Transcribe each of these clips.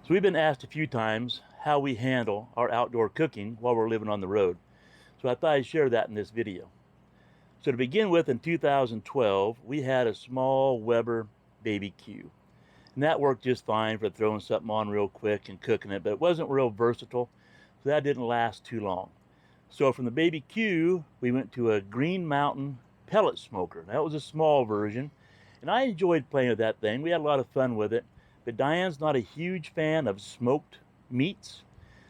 So we've been asked a few times how we handle our outdoor cooking while we're living on the road. So I thought I'd share that in this video. So to begin with, in 2012, we had a small Weber BBQ. And that worked just fine for throwing something on real quick and cooking it, but it wasn't real versatile, so that didn't last too long. So from the BBQ, we went to a Green Mountain pellet smoker. That was a small version, and I enjoyed playing with that thing. We had a lot of fun with it, but Diane's not a huge fan of smoked meats,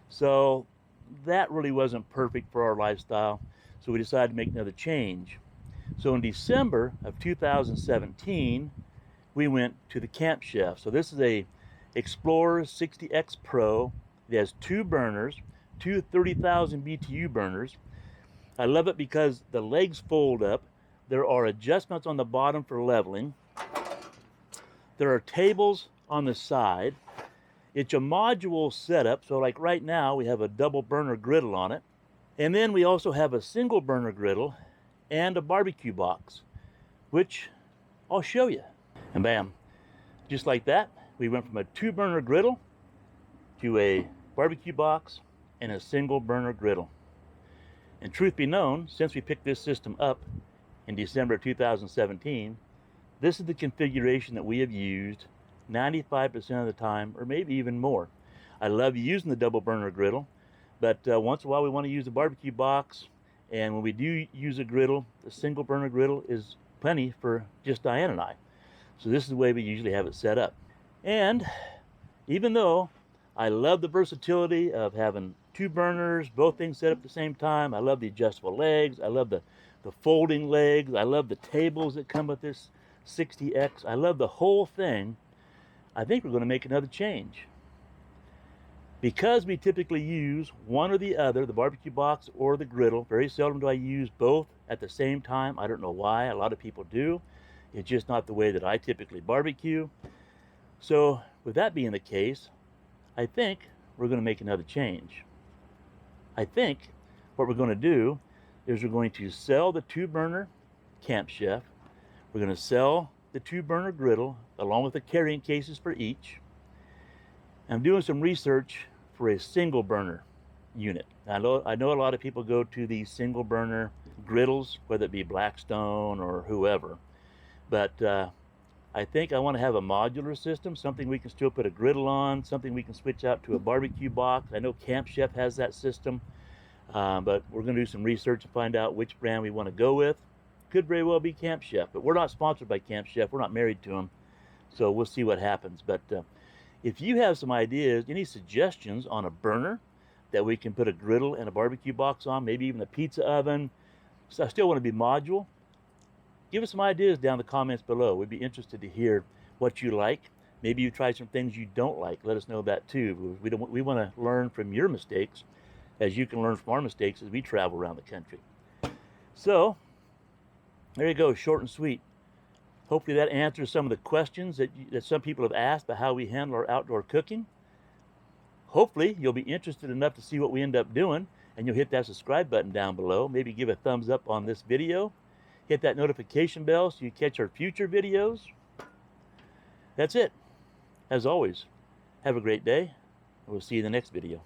so that really wasn't perfect for our lifestyle, so we decided to make another change. So in December of 2017, we went to the campchef. So this is a Explorer 60X Pro. It has two burners, two 30,000 BTU burners. I love it because the legs fold up. There are adjustments on the bottom for leveling. There are tables on the side. It's a module setup, so like right now we have a double burner griddle on it. And then we also have a single burner griddle and a barbecue box, which I'll show you. And bam, just like that, we went from a two burner griddle to a barbecue box and a single burner griddle. And truth be known, since we picked this system up in December of 2017, this is the configuration that we have used 95% of the time, or maybe even more. I love using the double burner griddle, but once in a while we want to use the barbecue box, and when we do use a griddle, the single burner griddle is plenty for just Diane and I. So this is the way we usually have it set up. And even though I love the versatility of having two burners, both things set up at the same time, I love the adjustable legs, I love the folding legs, I love the tables that come with this 60X, I love the whole thing, I think we're going to make another change. Because we typically use one or the other, the barbecue box or the griddle, very seldom do I use both at the same time. I don't know why, a lot of people do. It's just not the way that I typically barbecue. So with that being the case, I think we're going to make another change. I think what we're going to do is we're going to sell the two burner campchef. We're going to sell the two burner griddle along with the carrying cases for each. I'm doing some research for a single burner unit. I know a lot of people go to these single burner griddles, whether it be Blackstone or whoever. But I think I want to have a modular system, something we can still put a griddle on, something we can switch out to a barbecue box. I know Camp Chef has that system, but we're going to do some research and find out which brand we want to go with. Could very well be Camp Chef, but we're not sponsored by Camp Chef. We're not married to them, so we'll see what happens. But if you have some ideas, any suggestions on a burner that we can put a griddle and a barbecue box on, maybe even a pizza oven, so I still want to be modular, give us some ideas down in the comments below. We'd be interested to hear what you like. Maybe you tried some things you don't like. Let us know that too. We want to learn from your mistakes, as you can learn from our mistakes as we travel around the country. So there you go, short and sweet. Hopefully that answers some of the questions that some people have asked about how we handle our outdoor cooking. Hopefully you'll be interested enough to see what we end up doing, and you'll hit that subscribe button down below. Maybe give a thumbs up on this video. Hit that notification bell so you catch our future videos. That's it. As always, have a great day, and we'll see you in the next video.